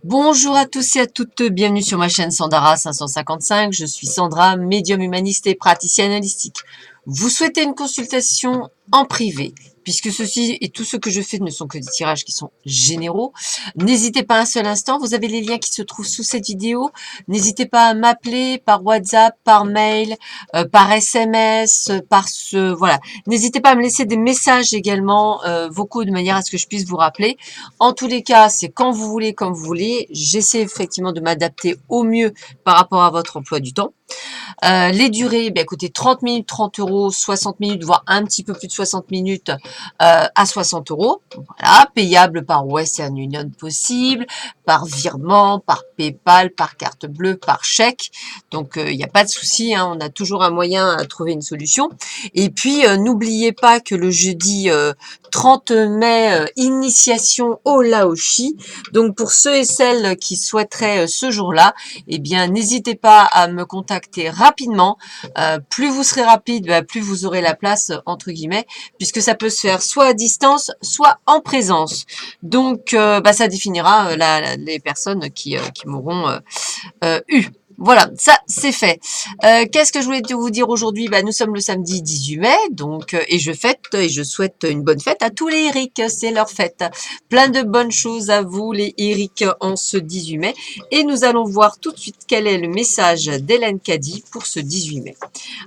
Bonjour à tous et à toutes, bienvenue sur ma chaîne Sandara 555. Je suis Sandra, médium humaniste et praticienne holistique. Vous souhaitez une consultation en privé, puisque ceci et tout ce que je fais ne sont que des tirages qui sont généraux. N'hésitez pas un seul instant, vous avez les liens qui se trouvent sous cette vidéo. N'hésitez pas à m'appeler par WhatsApp, par mail, par SMS, voilà. N'hésitez pas à me laisser des messages également vocaux de manière à ce que je puisse vous rappeler. En tous les cas, c'est quand vous voulez, comme vous voulez. J'essaie effectivement de m'adapter au mieux par rapport à votre emploi du temps. Les durées, écoutez, 30 minutes, 30 euros, 60 minutes, voire un petit peu plus de 60 minutes à 60 euros. Voilà, payable par Western Union possible, par virement, par PayPal, par carte bleue, par chèque. Donc, il n'y a pas de souci, hein, on a toujours un moyen à trouver une solution. Et puis, n'oubliez pas que le jeudi 30 mai, initiation au Laoshi. Donc, pour ceux et celles qui souhaiteraient ce jour-là, eh bien, n'hésitez pas à me contacter rapidement. Plus vous serez rapide, plus vous aurez la place, entre guillemets, puisque ça peut se faire soit à distance, soit en présence. Donc, ça définira les personnes qui m'auront eu. Voilà, ça c'est fait. Qu'est-ce que je voulais vous dire aujourd'hui? Nous sommes le samedi 18 mai, donc et je fête et je souhaite une bonne fête à tous les Eric, c'est leur fête. Plein de bonnes choses à vous les Eric en ce 18 mai. Et nous allons voir tout de suite quel est le message d'Hélène Caddy pour ce 18 mai.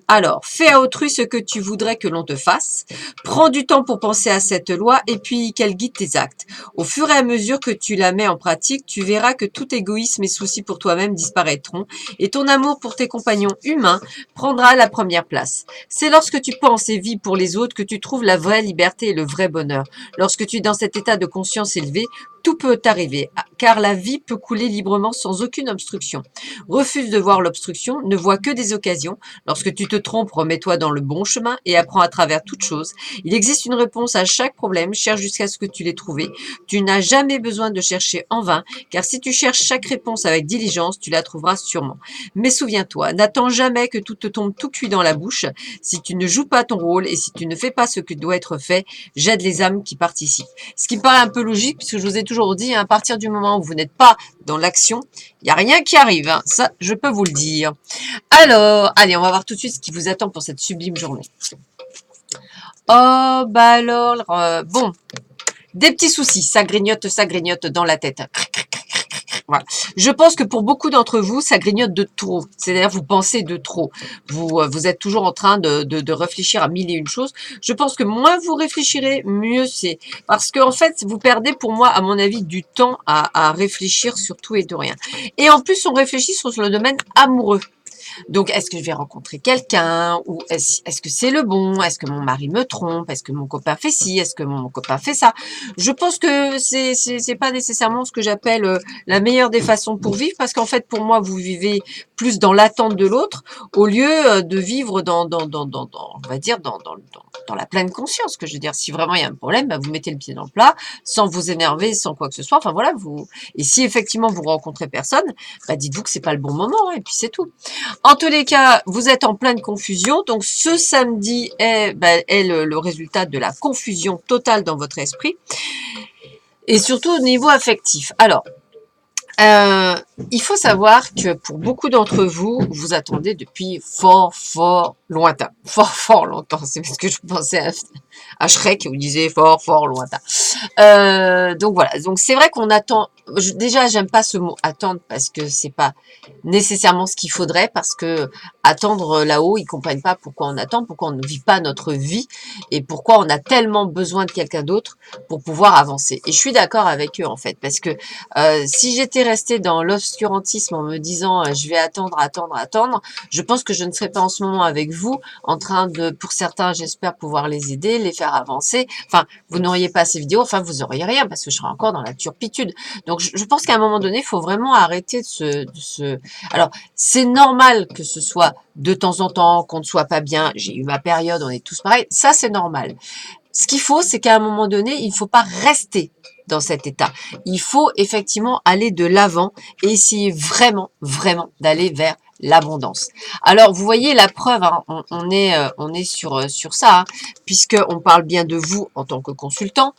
Alors, fais à autrui ce que tu voudrais que l'on te fasse. Prends du temps pour penser à cette loi et puis qu'elle guide tes actes. Au fur et à mesure que tu la mets en pratique, tu verras que tout égoïsme et souci pour toi-même disparaîtront et ton amour pour tes compagnons humains prendra la première place. C'est lorsque tu penses et vis pour les autres que tu trouves la vraie liberté et le vrai bonheur. Lorsque tu es dans cet état de conscience élevé, tout peut t'arriver, car la vie peut couler librement sans aucune obstruction. Refuse de voir l'obstruction, ne vois que des occasions. Lorsque tu te trompes, remets-toi dans le bon chemin et apprends à travers toute chose. Il existe une réponse à chaque problème, cherche jusqu'à ce que tu l'aies trouvé. Tu n'as jamais besoin de chercher en vain, car si tu cherches chaque réponse avec diligence, tu la trouveras sûrement. Mais souviens-toi, n'attends jamais que tout te tombe tout cuit dans la bouche. Si tu ne joues pas ton rôle et si tu ne fais pas ce qui doit être fait, j'aide les âmes qui participent. Ce qui me paraît un peu logique, puisque je vous ai toujours dit, à partir du moment où vous n'êtes pas dans l'action, il n'y a rien qui arrive. Hein. Ça, je peux vous le dire. Alors, allez, on va voir tout de suite ce qui vous attend pour cette sublime journée. Oh, alors, bon, des petits soucis, ça grignote dans la tête. Voilà. Je pense que pour beaucoup d'entre vous, ça grignote de trop. C'est-à-dire, vous pensez de trop. Vous êtes toujours en train de réfléchir à mille et une choses. Je pense que moins vous réfléchirez, mieux c'est. Parce que, en fait, vous perdez, pour moi, à mon avis, du temps à réfléchir sur tout et de rien. Et en plus, on réfléchit sur le domaine amoureux. Donc, est-ce que je vais rencontrer quelqu'un? Ou est-ce que c'est le bon? Est-ce que mon mari me trompe? Est-ce que mon copain fait ci? Est-ce que mon copain fait ça? Je pense que c'est pas nécessairement ce que j'appelle la meilleure des façons pour vivre, parce qu'en fait, pour moi, vous vivez plus dans l'attente de l'autre, au lieu de vivre on va dire, dans la pleine conscience. Que je veux dire, si vraiment il y a un problème, vous mettez le pied dans le plat, sans vous énerver, sans quoi que ce soit. Enfin voilà, et si effectivement vous rencontrez personne, dites-vous que c'est pas le bon moment, et puis c'est tout. En tous les cas, vous êtes en pleine confusion. Donc, ce samedi est le résultat de la confusion totale dans votre esprit. Et surtout au niveau affectif. Alors, il faut savoir que pour beaucoup d'entre vous, vous attendez depuis fort, fort lointain. Fort, fort longtemps. C'est parce que je pensais à Shrek, où il disait fort, fort lointain. Donc voilà. Donc c'est vrai qu'on attend. Déjà, j'aime pas ce mot attendre parce que c'est pas nécessairement ce qu'il faudrait, parce que attendre là-haut, ils comprennent pas pourquoi on attend, pourquoi on ne vit pas notre vie et pourquoi on a tellement besoin de quelqu'un d'autre pour pouvoir avancer. Et je suis d'accord avec eux en fait, parce que si j'étais restée dans l'obscurantisme en me disant je vais attendre, je pense que je ne serais pas en ce moment avec vous en train de, pour certains, j'espère pouvoir les aider, les faire avancer. Enfin, vous n'auriez pas ces vidéos, enfin vous auriez rien parce que je serais encore dans la turpitude. Donc je pense qu'à un moment donné, il faut vraiment arrêter Alors, c'est normal que ce soit de temps en temps, qu'on ne soit pas bien. J'ai eu ma période, on est tous pareils. Ça, c'est normal. Ce qu'il faut, c'est qu'à un moment donné, il ne faut pas rester dans cet état. Il faut effectivement aller de l'avant et essayer vraiment, vraiment d'aller vers l'abondance. Alors, vous voyez la preuve, hein, on est sur ça, hein, puisqu'on parle bien de vous en tant que consultant.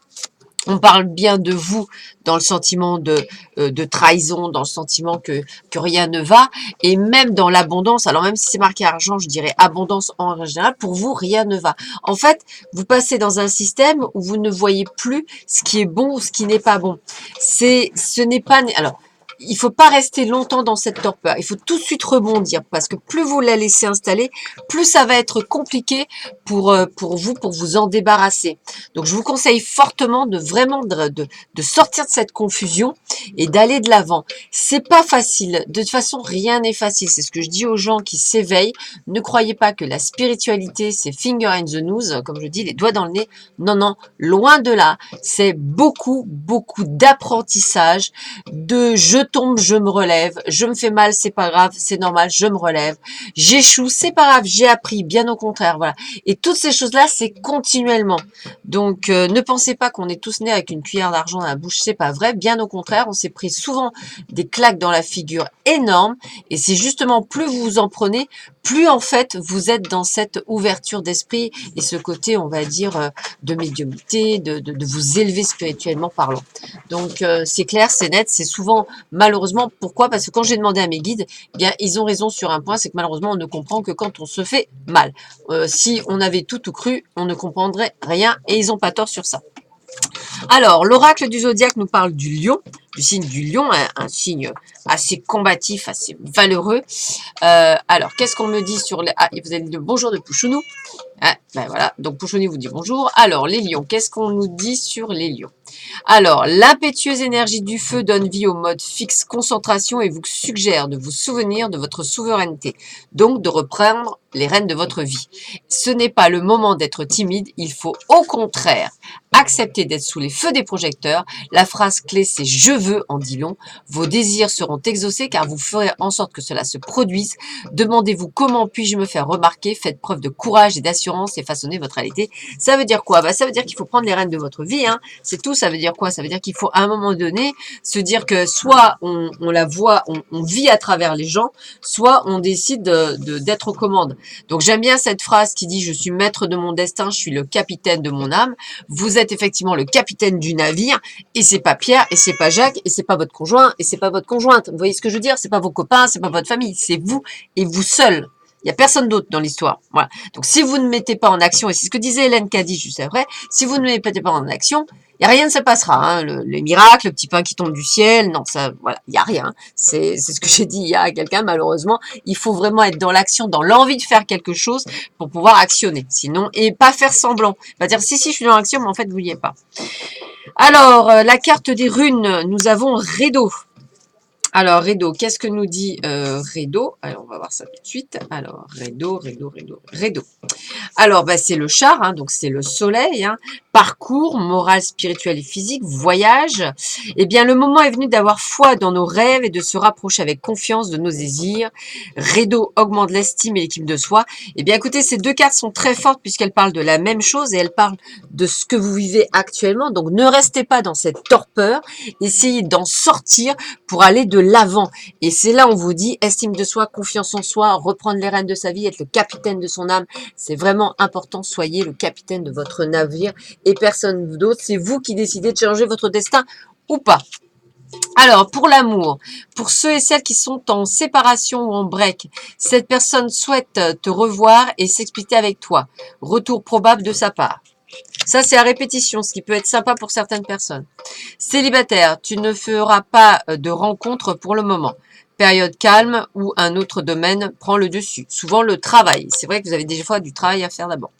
On parle bien de vous dans le sentiment de trahison, dans le sentiment que rien ne va, et même dans l'abondance. Alors même si c'est marqué argent, je dirais abondance en général, pour vous, rien ne va. En fait, vous passez dans un système où vous ne voyez plus ce qui est bon ou ce qui n'est pas bon. Ce n'est pas... Alors, il faut pas rester longtemps dans cette torpeur. Il faut tout de suite rebondir parce que plus vous la laissez installer, plus ça va être compliqué pour vous, pour vous en débarrasser. Donc, je vous conseille fortement de vraiment de sortir de cette confusion et d'aller de l'avant. C'est pas facile. De toute façon, rien n'est facile. C'est ce que je dis aux gens qui s'éveillent. Ne croyez pas que la spiritualité, c'est finger in the nose, comme je dis, les doigts dans le nez. Non, non, loin de là. C'est beaucoup, beaucoup d'apprentissage, de je tombe, je me relève, je me fais mal, c'est pas grave, c'est normal, je me relève. J'échoue, c'est pas grave, j'ai appris, bien au contraire, voilà. Et toutes ces choses-là, c'est continuellement. Donc, ne pensez pas qu'on est tous nés avec une cuillère d'argent dans la bouche, c'est pas vrai. Bien au contraire, on s'est pris souvent des claques dans la figure énormes. Et c'est justement plus vous vous en prenez, plus en fait vous êtes dans cette ouverture d'esprit et ce côté, on va dire, de médiumnité, de vous élever spirituellement parlant. Donc, c'est clair, c'est net, c'est souvent, malheureusement, pourquoi? Parce que quand j'ai demandé à mes guides, eh bien, ils ont raison sur un point, c'est que malheureusement, on ne comprend que quand on se fait mal. Si on avait tout cru, on ne comprendrait rien et ils n'ont pas tort sur ça. Alors, l'oracle du zodiaque nous parle du lion, du signe du lion, un signe assez combatif, assez valeureux. Alors, qu'est-ce qu'on me dit sur les... Ah, vous avez dit le bonjour de Pouchounou. Ah, ben voilà, donc Pouchounou vous dit bonjour. Alors, les lions, qu'est-ce qu'on nous dit sur les lions? Alors, l'impétueuse énergie du feu donne vie au mode fixe concentration et vous suggère de vous souvenir de votre souveraineté, donc de reprendre les rênes de votre vie. Ce n'est pas le moment d'être timide, il faut au contraire accepter d'être sous les feux des projecteurs. La phrase clé c'est « je veux » en dit long. Vos désirs seront exaucés car vous ferez en sorte que cela se produise. Demandez-vous comment puis-je me faire remarquer. Faites preuve de courage et d'assurance et façonnez votre réalité. Ça veut dire quoi? Ça veut dire qu'il faut prendre les rênes de votre vie. Hein. C'est tout. Ça veut dire quoi? Ça veut dire qu'il faut à un moment donné se dire que soit on la voit, on vit à travers les gens, soit on décide d'être aux commandes. Donc j'aime bien cette phrase qui dit « je suis maître de mon destin, je suis le capitaine de mon âme ». Vous êtes effectivement le capitaine du navire et c'est pas Pierre et c'est pas Jacques et c'est pas votre conjoint et c'est pas votre conjointe. Vous voyez ce que je veux dire? C'est pas vos copains, c'est pas votre famille, c'est vous et vous seul. Il n'y a personne d'autre dans l'histoire. Voilà. Donc, si vous ne mettez pas en action, et c'est ce que disait Hélène Caddy juste après, si vous ne mettez pas en action, il n'y a rien ne se passera. Hein. Le miracle, le petit pain qui tombe du ciel, non, ça, voilà, il n'y a rien. C'est ce que j'ai dit hier à quelqu'un, malheureusement. Il faut vraiment être dans l'action, dans l'envie de faire quelque chose pour pouvoir actionner. Sinon, et pas faire semblant. Pas dire, si, je suis dans l'action, mais en fait, vous n'y êtes pas. Alors, la carte des runes, nous avons Redo. Alors, Redo, qu'est-ce que nous dit Redo? Alors, on va voir ça tout de suite. Alors, Redo. Alors, c'est le char, hein, donc c'est le soleil. Hein. Parcours, morale, spirituel et physique, voyage. Eh bien, le moment est venu d'avoir foi dans nos rêves et de se rapprocher avec confiance de nos désirs. Redo augmente l'estime et l'équipe de soi. Eh bien, écoutez, ces deux cartes sont très fortes puisqu'elles parlent de la même chose et elles parlent de ce que vous vivez actuellement. Donc, ne restez pas dans cette torpeur. Essayez d'en sortir pour aller de l'avant. Et c'est là où on vous dit estime de soi, confiance en soi, reprendre les rênes de sa vie, être le capitaine de son âme. C'est vraiment important. Soyez le capitaine de votre navire et personne d'autre. C'est vous qui décidez de changer votre destin ou pas. Alors, pour l'amour, pour ceux et celles qui sont en séparation ou en break, cette personne souhaite te revoir et s'expliquer avec toi. Retour probable de sa part. Ça, c'est à répétition, ce qui peut être sympa pour certaines personnes. Célibataire, tu ne feras pas de rencontre pour le moment. Période calme ou un autre domaine prend le dessus. Souvent, le travail. C'est vrai que vous avez des fois du travail à faire d'abord.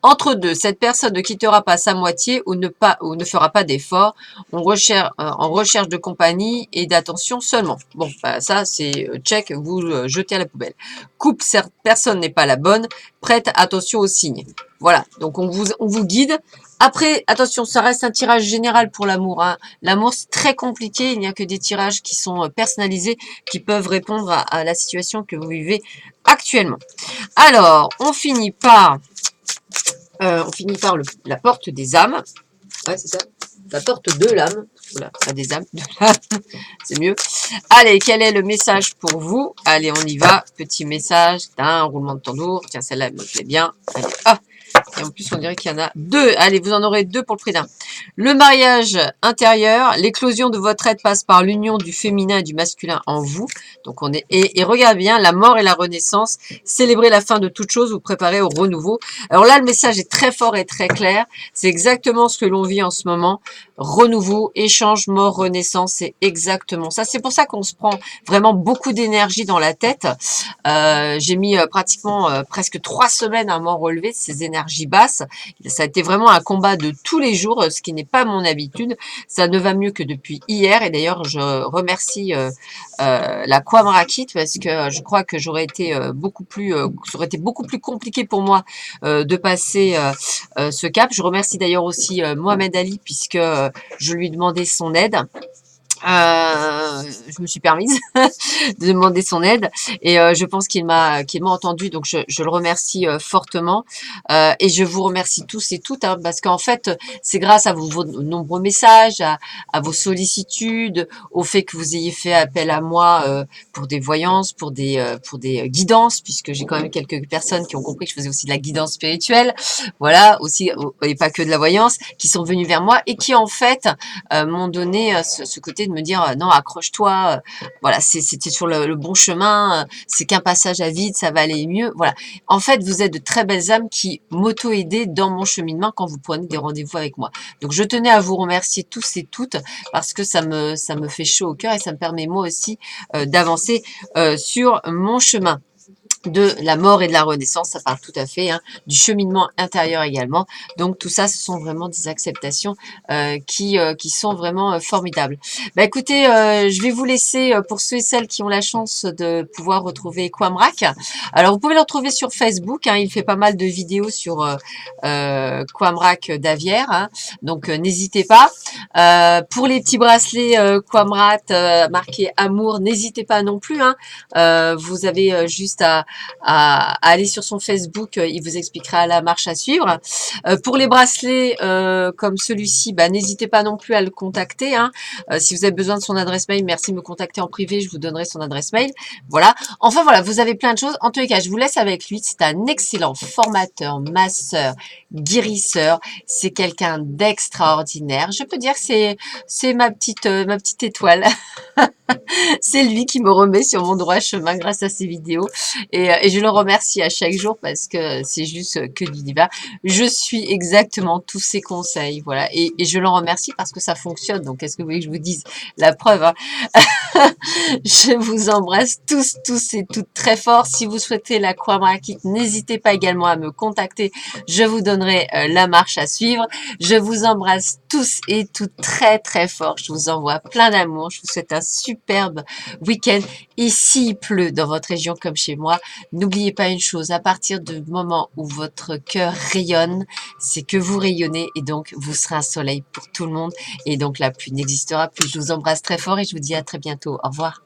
Entre deux, cette personne ne quittera pas sa moitié ou ne fera pas d'effort en recherche de compagnie et d'attention seulement. Bon, ça, c'est check, vous jetez à la poubelle. Couple, cette personne n'est pas la bonne. Prête attention aux signes. Voilà, donc on vous guide. Après, attention, ça reste un tirage général pour l'amour. Hein. L'amour, c'est très compliqué. Il n'y a que des tirages qui sont personnalisés, qui peuvent répondre à la situation que vous vivez actuellement. Alors, on finit par la porte des âmes. Ouais, c'est ça. La porte de l'âme. Voilà, pas des âmes, de l'âme. C'est mieux. Allez, quel est le message pour vous? Allez, on y va. Petit message. Un roulement de tambour. Tiens, celle-là, elle me plaît bien. Allez, hop. Et en plus, on dirait qu'il y en a deux. Allez, vous en aurez deux pour le prix d'un. Le mariage intérieur, l'éclosion de votre être passe par l'union du féminin et du masculin en vous. Donc on est et regarde bien, la mort et la renaissance, célébrer la fin de toute chose, vous préparez au renouveau. Alors là, le message est très fort et très clair. C'est exactement ce que l'on vit en ce moment. Renouveau, échange, mort, renaissance, c'est exactement ça. C'est pour ça qu'on se prend vraiment beaucoup d'énergie dans la tête. J'ai mis pratiquement presque 3 semaines à m'en relever de ces énergies basses. Ça a été vraiment un combat de tous les jours, ce qui n'est pas mon habitude. Ça ne va mieux que depuis hier. Et d'ailleurs, je remercie la Kwamrakit parce que je crois que j'aurais été ça aurait été beaucoup plus compliqué pour moi de passer ce cap. Je remercie d'ailleurs aussi Mohamed Ali puisque je lui demandais son aide. Je me suis permise de demander son aide et je pense qu'il m'a entendu, donc je le remercie fortement et je vous remercie tous et toutes hein, parce qu'en fait c'est grâce à vos nombreux messages, à vos sollicitudes, au fait que vous ayez fait appel à moi pour des voyances, pour des guidances, puisque j'ai quand même quelques personnes qui ont compris que je faisais aussi de la guidance spirituelle, voilà, aussi et pas que de la voyance, qui sont venues vers moi et qui en fait m'ont donné ce côté de me dire non, accroche-toi, voilà, c'était sur le bon chemin, c'est qu'un passage à vide, ça va aller mieux. Voilà. En fait, vous êtes de très belles âmes qui m'auto-aidez dans mon cheminement quand vous prenez des rendez-vous avec moi. Donc, je tenais à vous remercier tous et toutes parce que ça me fait chaud au cœur et ça me permet moi aussi d'avancer sur mon chemin de la mort et de la renaissance, ça parle tout à fait, hein, du cheminement intérieur également. Donc tout ça, ce sont vraiment des acceptations qui sont vraiment formidables. Bah écoutez, je vais vous laisser pour ceux et celles qui ont la chance de pouvoir retrouver Kwamrak. Alors vous pouvez le retrouver sur Facebook, hein, il fait pas mal de vidéos sur Kwamrak Davière, hein, donc n'hésitez pas. Pour les petits bracelets Kwamrat marqués amour, n'hésitez pas non plus. Hein, vous avez juste à aller sur son Facebook, il vous expliquera la marche à suivre. Pour les bracelets comme celui-ci, bah, n'hésitez pas non plus à le contacter. Hein. Si vous avez besoin de son adresse mail, merci de me contacter en privé, je vous donnerai son adresse mail. Voilà. Enfin voilà, vous avez plein de choses. En tous les cas, je vous laisse avec lui. C'est un excellent formateur, masseur, guérisseur. C'est quelqu'un d'extraordinaire. Je peux dire que c'est ma petite étoile. C'est lui qui me remet sur mon droit chemin grâce à ses vidéos. Et je le remercie à chaque jour parce que c'est juste que du divin. Je suis exactement tous ses conseils. Voilà. Et je le remercie parce que ça fonctionne. Donc, qu'est-ce que vous voulez que je vous dise? La preuve, hein. Je vous embrasse tous et toutes très fort. Si vous souhaitez la Kwamrakit, n'hésitez pas également à me contacter. Je vous donnerai la marche à suivre. Je vous embrasse tous et toutes très très fort. Je vous envoie plein d'amour. Je vous souhaite un superbe week-end. Et s'il pleut dans votre région comme chez moi, n'oubliez pas une chose, à partir du moment où votre cœur rayonne, c'est que vous rayonnez et donc vous serez un soleil pour tout le monde et donc la pluie n'existera plus. Je vous embrasse très fort et je vous dis à très bientôt. Au revoir.